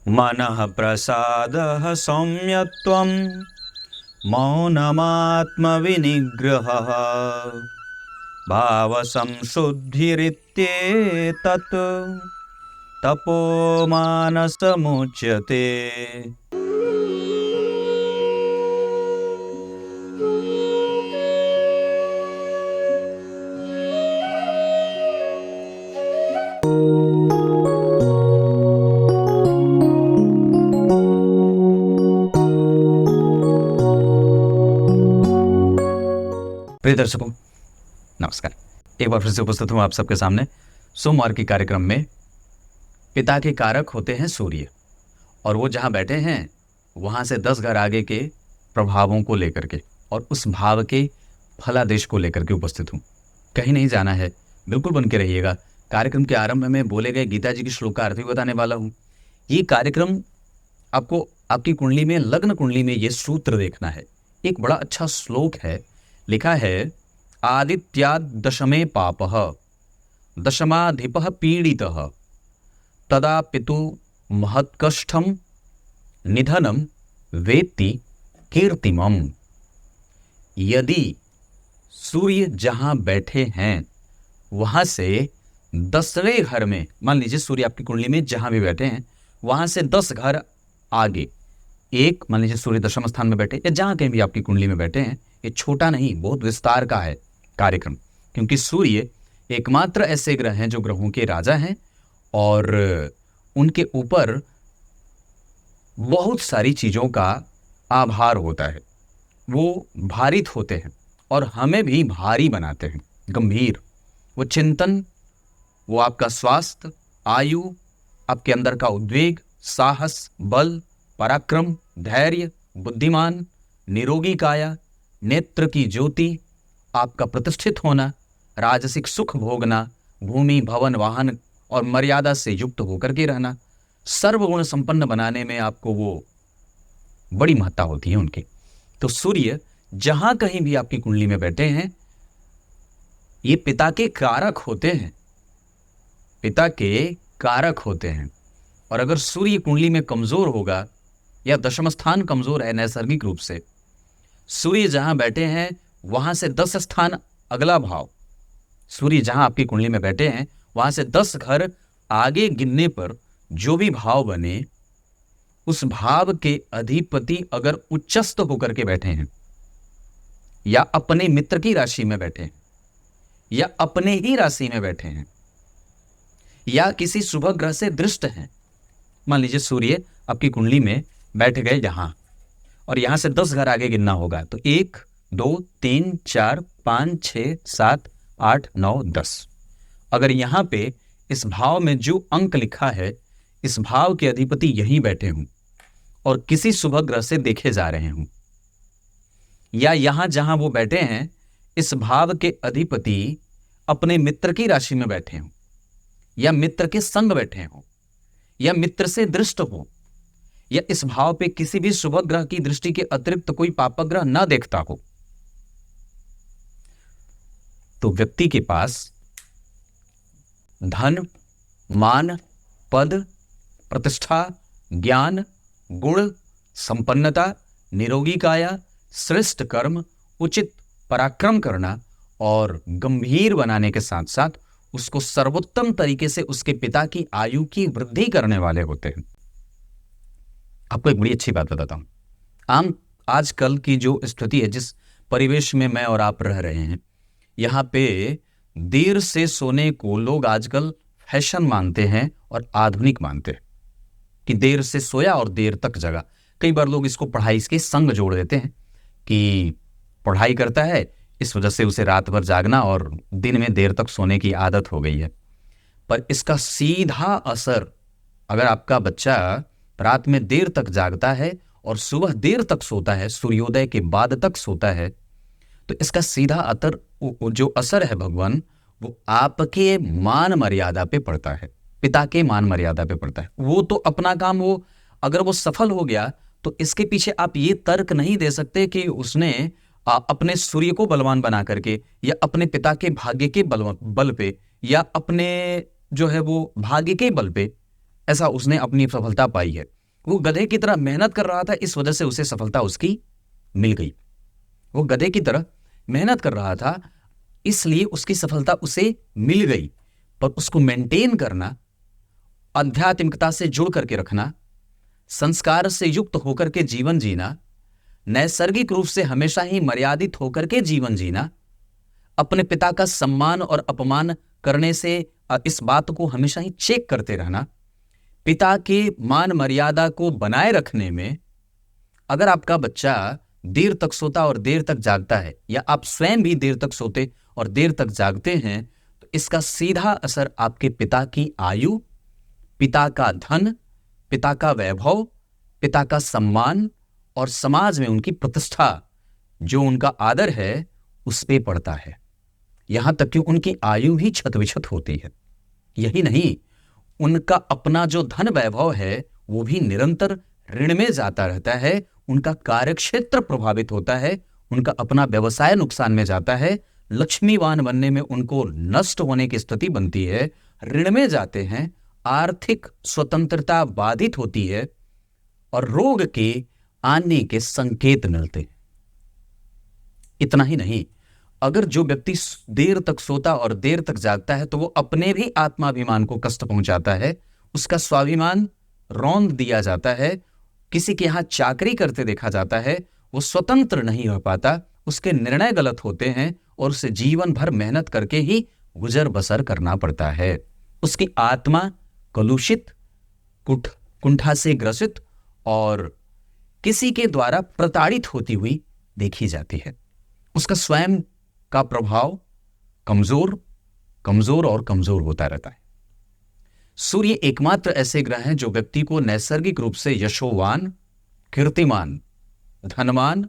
मनः प्रसादः सौम्यत्वं मौनमात्मविनिग्रहः भावसंशुद्धिरित्येतत् तपो मानसमुच्यते। प्रिय दर्शकों नमस्कार। एक बार फिर से उपस्थित हूं आप सबके सामने सोमवार के कार्यक्रम में। पिता के कारक होते हैं सूर्य, और वो जहां बैठे हैं वहां से 10 घर आगे के प्रभावों को लेकर के और उस भाव के फलादेश को लेकर के उपस्थित हूं। कहीं नहीं जाना है, बिल्कुल बन के रहिएगा। कार्यक्रम के आरंभ में बोले गए गीता जी की श्लोक का अर्थ भी बताने वाला हूं। ये कार्यक्रम आपको आपकी कुंडली में, लग्न कुंडली में ये सूत्र देखना है। एक बड़ा अच्छा श्लोक है, लिखा है आदित्याद दशमे पापः दशमाधिपः पीड़ितः तदा पितु महत्कष्टम निधनम वेत्ति कीर्तिमम। यदि सूर्य जहां बैठे हैं वहां से 10वें घर में, मान लीजिए सूर्य आपकी कुंडली में जहां भी बैठे हैं वहां से 10 घर आगे, एक मान लीजिए सूर्य दशम स्थान में बैठे या जहां कहीं भी आपकी कुंडली में बैठे हैं, ये छोटा नहीं बहुत विस्तार का है कार्यक्रम, क्योंकि सूर्य एकमात्र ऐसे ग्रह हैं जो ग्रहों के राजा हैं और उनके ऊपर बहुत सारी चीजों का आभार होता है। वो भारित होते हैं और हमें भी भारी बनाते हैं, गंभीर। वो चिंतन, वो आपका स्वास्थ्य, आयु, आपके अंदर का उद्वेग, साहस, बल, पराक्रम, धैर्य, बुद्धिमान, निरोगी काया, नेत्र की ज्योति, आपका प्रतिष्ठित होना, राजसिक सुख भोगना, भूमि भवन वाहन और मर्यादा से युक्त होकर के रहना, सर्वगुण संपन्न बनाने में आपको वो बड़ी महत्ता होती है उनकी। तो सूर्य जहां कहीं भी आपकी कुंडली में बैठे हैं ये पिता के कारक होते हैं, पिता के कारक होते हैं। और अगर सूर्य कुंडली में कमजोर होगा या दशम स्थान कमजोर है नैसर्गिक रूप से, सूर्य जहां बैठे हैं वहां से 10 स्थान अगला भाव, सूर्य जहां आपकी कुंडली में बैठे हैं वहां से 10 घर आगे गिनने पर जो भी भाव बने, उस भाव के अधिपति अगर उच्चस्थ होकर के बैठे हैं या अपने मित्र की राशि में बैठे हैं या अपने ही राशि में बैठे हैं या किसी शुभ ग्रह से दृष्ट हैं, मान लीजिए सूर्य आपकी कुंडली में बैठ गए यहां और यहां से 10 घर आगे गिनना होगा, तो 1 2 3 4 5 6 7 8 9 10। अगर यहां पे इस भाव में जो अंक लिखा है इस भाव के अधिपति यहीं बैठे हों और किसी शुभ ग्रह से देखे जा रहे हों, या यहां जहां वो बैठे हैं इस भाव के अधिपति अपने मित्र की राशि में बैठे हों या मित्र के संग बैठे हों या मित्र से दृष्ट हो या इस भाव पे किसी भी शुभ ग्रह की दृष्टि के अतिरिक्त कोई पाप ग्रह ना देखता हो, तो व्यक्ति के पास धन, मान, पद, प्रतिष्ठा, ज्ञान, गुण, संपन्नता, निरोगी काया, श्रेष्ठ कर्म, उचित पराक्रम करना और गंभीर बनाने के साथ साथ उसको सर्वोत्तम तरीके से उसके पिता की आयु की वृद्धि करने वाले होते हैं। आपको एक बड़ी अच्छी बात बताता हूं। आजकल की जो स्थिति है, जिस परिवेश में मैं और आप रह रहे हैं, यहां पे देर से सोने को लोग आजकल फैशन मानते हैं और आधुनिक मानते हैं कि देर से सोया और देर तक जगा। कई बार लोग इसको पढ़ाई के संग जोड़ देते हैं कि पढ़ाई करता है इस वजह से उसे रात भर जागना और दिन में देर तक सोने की आदत हो गई है। पर इसका सीधा असर, अगर आपका बच्चा रात में देर तक जागता है और सुबह देर तक सोता है, सूर्योदय के बाद तक सोता है, तो इसका सीधा जो असर है भगवान, वो आपके मान मर्यादा पे पड़ता है, पिता के मान मर्यादा पे पड़ता है। वो तो अपना काम, वो अगर वो सफल हो गया तो इसके पीछे आप ये तर्क नहीं दे सकते कि उसने अपने सूर्य को बलवान बना करके या अपने पिता के भाग्य के बल पे या अपने जो है वो भाग्य के बल पे ऐसा उसने अपनी सफलता पाई है। वो गधे की तरह मेहनत कर रहा था, इस वजह से उसे सफलता उसकी मिल गई। वो गधे की तरह मेहनत कर रहा था, इसलिए उसकी सफलता उसे मिल गई। पर उसको मेंटेन करना, आध्यात्मिकता से जुड़ करके रखना, संस्कार से युक्त होकर के जीवन जीना, नैसर्गिक रूप से हमेशा ही मर्यादित होकर के जीवन जीना, अपने पिता का सम्मान और अपमान करने से इस बात को हमेशा ही चेक करते रहना, पिता के मान मर्यादा को बनाए रखने में, अगर आपका बच्चा देर तक सोता और देर तक जागता है, या आप स्वयं भी देर तक सोते और देर तक जागते हैं, तो इसका सीधा असर आपके पिता की आयु, पिता का धन, पिता का वैभव, पिता का सम्मान और समाज में उनकी प्रतिष्ठा, जो उनका आदर है, उस पे पड़ता है। यहां तक कि उनकी आयु भी छत-विछत होती है। यही नहीं, उनका अपना जो धन वैभव है वो भी निरंतर ऋण में जाता रहता है, उनका कार्यक्षेत्र प्रभावित होता है, उनका अपना व्यवसाय नुकसान में जाता है, लक्ष्मीवान बनने में उनको नष्ट होने की स्थिति बनती है, ऋण में जाते हैं, आर्थिक स्वतंत्रता बाधित होती है और रोग के आने के संकेत मिलते हैं। इतना ही नहीं, अगर जो व्यक्ति देर तक सोता और देर तक जागता है तो वो अपने भी आत्माभिमान को कष्ट पहुंचाता है, उसका स्वाभिमान रौंद दिया जाता है, किसी के यहां चाकरी करते देखा जाता है, वो स्वतंत्र नहीं हो पाता, उसके निर्णय गलत होते हैं और उसे जीवन भर मेहनत करके ही गुजर बसर करना पड़ता है। उसकी आत्मा कलुषित, कुंठा से ग्रसित और किसी के द्वारा प्रताड़ित होती हुई देखी जाती है। उसका स्वयं का प्रभाव कमजोर कमजोर और कमजोर होता रहता है। सूर्य एकमात्र ऐसे ग्रह हैं जो व्यक्ति को नैसर्गिक रूप से यशोवान, कीर्तिमान, धनवान,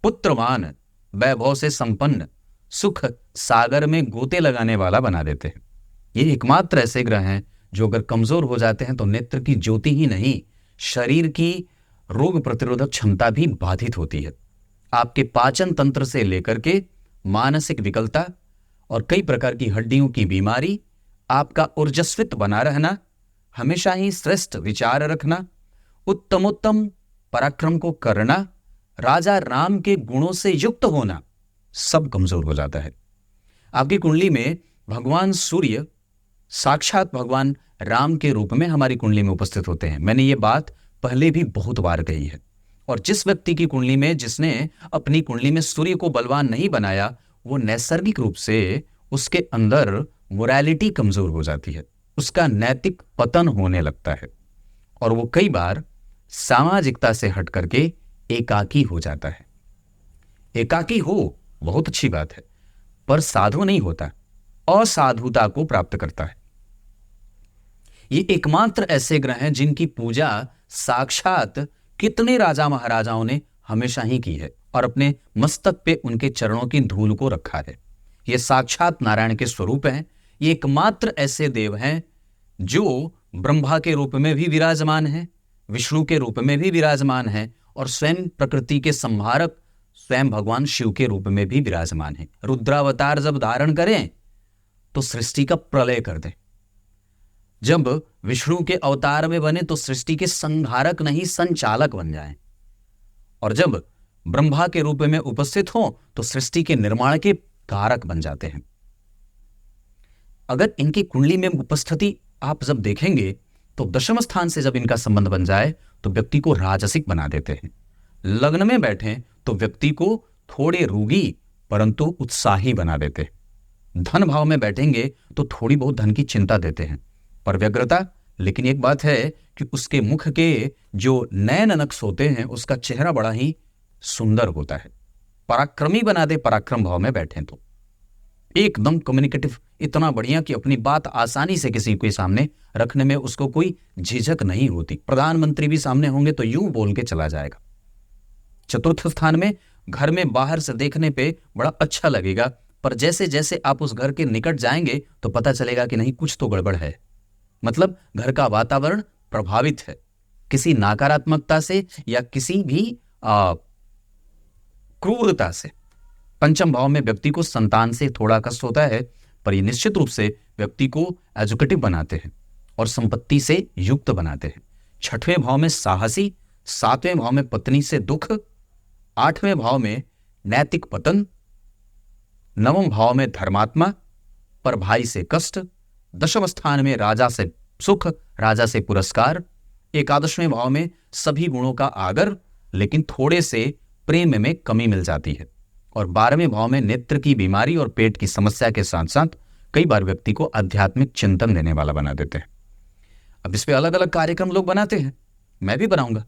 पुत्रवान, वैभव से संपन्न, सुख सागर में गोते लगाने वाला बना देते हैं। ये एकमात्र ऐसे ग्रह हैं जो अगर कमजोर हो जाते हैं तो नेत्र की ज्योति ही नहीं, शरीर की रोग प्रतिरोधक क्षमता भी बाधित होती है। आपके पाचन तंत्र से लेकर के मानसिक विकलता और कई प्रकार की हड्डियों की बीमारी, आपका ऊर्जस्वित बना रहना, हमेशा ही श्रेष्ठ विचार रखना, उत्तमोत्तम पराक्रम को करना, राजा राम के गुणों से युक्त होना, सब कमजोर हो जाता है। आपकी कुंडली में भगवान सूर्य साक्षात भगवान राम के रूप में हमारी कुंडली में उपस्थित होते हैं। मैंने ये बात पहले भी बहुत बार कही है। और जिस व्यक्ति की कुंडली में, जिसने अपनी कुंडली में सूर्य को बलवान नहीं बनाया, वो नैसर्गिक रूप से उसके अंदर मोरालिटी कमजोर हो जाती है, उसका नैतिक पतन होने लगता है और वो कई बार सामाजिकता से हट करके एकाकी हो जाता है। एकाकी हो बहुत अच्छी बात है, पर साधु नहीं होता, असाधुता को प्राप्त करता है। ये एकमात्र ऐसे ग्रह हैं जिनकी पूजा साक्षात कितने राजा महाराजाओं ने हमेशा ही की है और अपने मस्तक पे उनके चरणों की धूल को रखा है। ये साक्षात नारायण के स्वरूप हैं। ये एकमात्र ऐसे देव हैं जो ब्रह्मा के रूप में भी विराजमान हैं, विष्णु के रूप में भी विराजमान हैं और स्वयं प्रकृति के संहारक स्वयं भगवान शिव के रूप में भी विराजमान हैं। रुद्रावतार जब धारण करें तो सृष्टि का प्रलय कर दें, जब विष्णु के अवतार में बने तो सृष्टि के संहारक नहीं संचालक बन जाएं, और जब ब्रह्मा के रूप में उपस्थित हो तो सृष्टि के निर्माण के कारक बन जाते हैं। अगर इनकी कुंडली में उपस्थिति आप जब देखेंगे तो दशम स्थान से जब इनका संबंध बन जाए तो व्यक्ति को राजसिक बना देते हैं। लग्न में बैठे तो व्यक्ति को थोड़े रोगी परंतु उत्साही बना देते हैं। धन भाव में बैठेंगे तो थोड़ी बहुत धन की चिंता देते हैं, पर व्यग्रता। लेकिन एक बात है कि उसके मुख के जो नयन नक्श होते हैं, उसका चेहरा बड़ा ही सुंदर होता है। पराक्रमी बना दे पराक्रम भाव में बैठे तो एकदम कम्युनिकेटिव, इतना बढ़िया कि अपनी बात आसानी से किसी के सामने रखने में उसको कोई झिझक नहीं होती। प्रधानमंत्री भी सामने होंगे तो यूं बोल के चला जाएगा। चतुर्थ स्थान में घर में बाहर से देखने पे बड़ा अच्छा लगेगा, पर जैसे जैसे आप उस घर के निकट जाएंगे तो पता चलेगा कि नहीं, कुछ तो गड़बड़ है। मतलब घर का वातावरण प्रभावित है किसी नकारात्मकता से या किसी भी क्रूरता से। पंचम भाव में व्यक्ति को संतान से थोड़ा कष्ट होता है, पर ये निश्चित रूप से व्यक्ति को एजुकेटिव बनाते हैं और संपत्ति से युक्त बनाते हैं, छठवें भाव में साहसी, सातवें भाव में पत्नी से दुख, आठवें भाव में नैतिक पतन, नवम भाव में धर्मात्मा पर भाई से कष्ट, दशम स्थान में राजा से सुख, राजा से पुरस्कार, एकादशवें भाव में सभी गुणों का आदर लेकिन थोड़े से प्रेम में कमी मिल जाती है, और 12वें भाव में नेत्र की बीमारी और पेट की समस्या के साथ साथ कई बार व्यक्ति को आध्यात्मिक चिंतन देने वाला बना देते हैं। अब इस पे अलग अलग कार्यक्रम लोग बनाते हैं, मैं भी बनाऊंगा,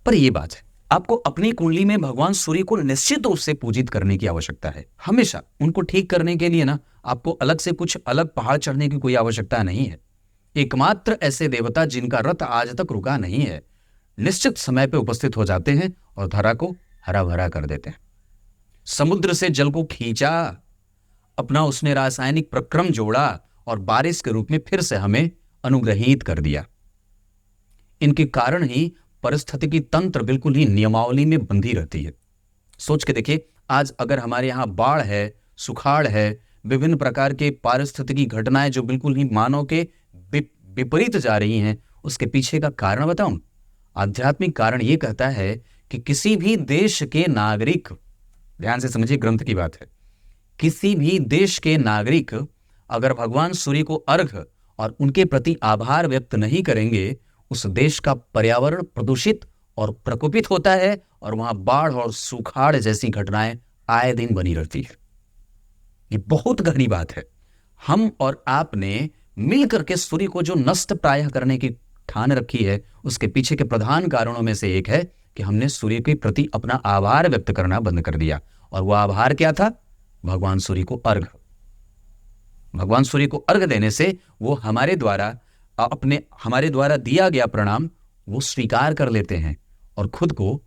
पर यह बात है आपको अपनी कुंडली में भगवान सूर्य को निश्चित रूप से पूजित करने की आवश्यकता है। हमेशा उनको ठीक करने के लिए ना आपको अलग से कुछ अलग पहाड़ चढ़ने की कोई आवश्यकता नहीं है। एकमात्र ऐसे देवता जिनका रथ आज तक रुका नहीं है, निश्चित समय पर उपस्थित हो जाते हैं और धरा को हरा भरा कर देते हैं। समुद्र से जल को खींचा, अपना उसने रासायनिक प्रक्रम जोड़ा और बारिश के रूप में फिर से हमें अनुग्रहित कर दिया। इनके कारण ही परिस्थितिकी तंत्र बिल्कुल ही नियमावली में बंधी रहती है। सोच के देखिए, आज अगर हमारे यहाँ बाढ़ है, सुखाड़ है, विभिन्न प्रकार के पारिस्थितिकी घटनाएं जो बिल्कुल ही मानव के विपरीत जा रही हैं, उसके पीछे का कारण बताऊं? आध्यात्मिक कारण यह कहता है कि किसी भी देश के नागरिक, ध्यान से समझिए ग्रंथ की बात है, किसी भी देश के नागरिक अगर भगवान सूर्य को अर्घ और उनके प्रति आभार व्यक्त नहीं करेंगे, उस देश का पर्यावरण प्रदूषित और प्रकोपित होता है और वहां बाढ़ और सुखाड़ जैसी घटनाएं आए दिन बनी रहती है। ये बहुत गहरी बात है। हम और आपने मिलकर के सूर्य को जो नष्ट प्रायः करने की ठान रखी है, उसके पीछे के प्रधान कारणों में से एक है कि हमने सूर्य के प्रति अपना आभार व्यक्त करना बंद कर दिया। और वह आभार क्या था? भगवान सूर्य को अर्घ। भगवान सूर्य को अर्घ देने से वो हमारे द्वारा दिया गया प्रणाम वो स्वीकार कर लेते हैं और खुद को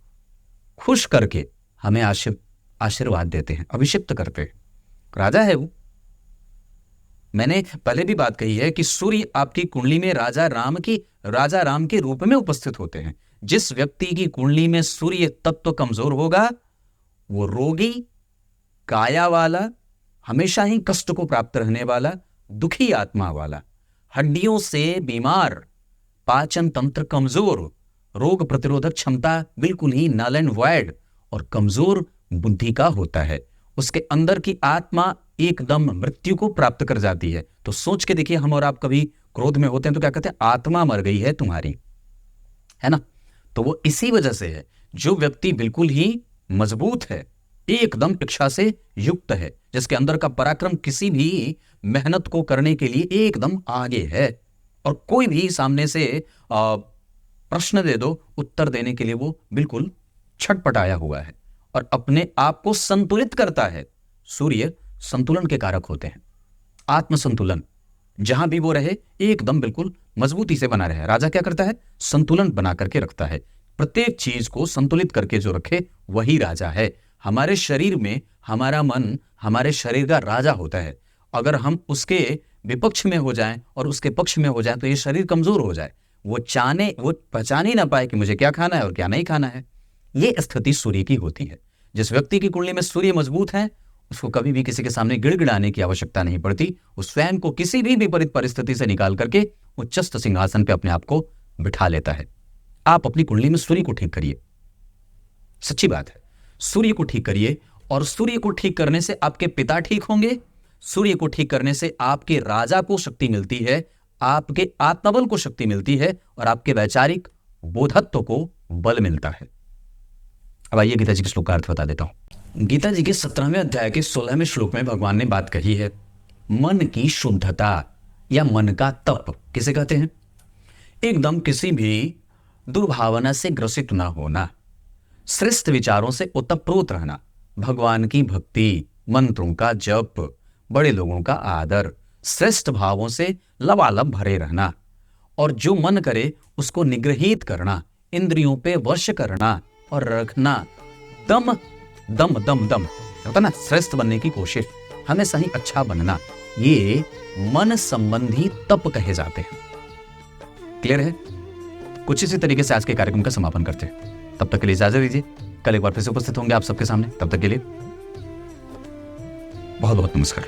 खुश करके हमें आशीर्वाद देते हैं, अभिषिक्त करते हैं। राजा है वो। मैंने पहले भी बात कही है कि सूर्य आपकी कुंडली में राजा राम के रूप में उपस्थित होते हैं। जिस व्यक्ति की कुंडली में सूर्य तत्व कमजोर होगा, वो रोगी, काया वाला, हमेशा ही कष्ट को प्राप्त रहने वाला, दुखी आत्मा वाला, हड्डियों से बीमार, पाचन तंत्र कमजोर, रोग प्रतिरोधक क्षमता बिल्कुल ही नल एंड वॉइड और कमजोर बुद्धि का होता है। उसके अंदर की आत्मा एकदम मृत्यु को प्राप्त कर जाती है। तो सोच के देखिए, हम और आप कभी क्रोध में होते हैं तो क्या कहते हैं? आत्मा मर गई है तुम्हारी, है ना? तो वो इसी वजह से है। जो व्यक्ति बिल्कुल ही मजबूत है, एकदम इच्छा से युक्त है, जिसके अंदर का पराक्रम किसी भी मेहनत को करने के लिए एकदम आगे है, और कोई भी सामने से प्रश्न दे दो, उत्तर देने के लिए वो बिल्कुल छटपटाया हुआ है और अपने आप को संतुलित करता है। सूर्य संतुलन के कारक होते हैं। आत्म संतुलन जहां भी वो रहे एकदम बिल्कुल मजबूती से बना रहे। राजा क्या करता है? संतुलन बना करके रखता है। प्रत्येक चीज को संतुलित करके जो रखे वही राजा है। हमारे शरीर में हमारा मन हमारे शरीर का राजा होता है। अगर हम उसके विपक्ष में हो जाएं और उसके पक्ष में हो जाएं तो ये शरीर कमजोर हो जाए, वो पहचान ही ना पाए कि मुझे क्या खाना है और क्या नहीं खाना है। ये स्थिति सूर्य की होती है। जिस व्यक्ति की कुंडली में सूर्य मजबूत है, उसको कभी भी किसी के सामने गिड़गिड़ाने की आवश्यकता नहीं पड़ती। वो स्वयं को किसी भी विपरीत परिस्थिति से निकाल करके उच्चस्थ सिंहासन पे अपने आप को बिठा लेता है। आप अपनी कुंडली में सूर्य को ठीक करिए, सच्ची बात है, सूर्य को ठीक करिए। और सूर्य को ठीक करने से आपके पिता ठीक होंगे, सूर्य को ठीक करने से आपके राजा को शक्ति मिलती है, आपके आत्मबल को शक्ति मिलती है और आपके वैचारिक बोधत्व को बल मिलता है। अब आइए गीता जी के श्लोक का अर्थ बता देता हूं। गीता जी के 17वें अध्याय के 16वें श्लोक में भगवान ने बात कही है, मन की शुद्धता या मन का तप किसे कहते हैं? एकदम किसी भी दुर्भावना से ग्रसित ना होना, श्रेष्ठ विचारों से ओतप्रोत रहना, भगवान की भक्ति, मंत्रों का जप, बड़े लोगों का आदर, श्रेष्ठ भावों से लबालब भरे रहना, और जो मन करे उसको निग्रहित करना, इंद्रियों पे वश करना और रखना, दम दम दम दम होता ना, श्रेष्ठ बनने की कोशिश, हमेशा ही अच्छा बनना, ये मन संबंधी तप कहे जाते हैं। क्लियर है? कुछ इसी तरीके से आज के कार्यक्रम का समापन करते हैं। तब तक के लिए इजाजत दीजिए। कल एक बार फिर से उपस्थित होंगे आप सबके सामने। तब तक के लिए बहुत बहुत नमस्कार।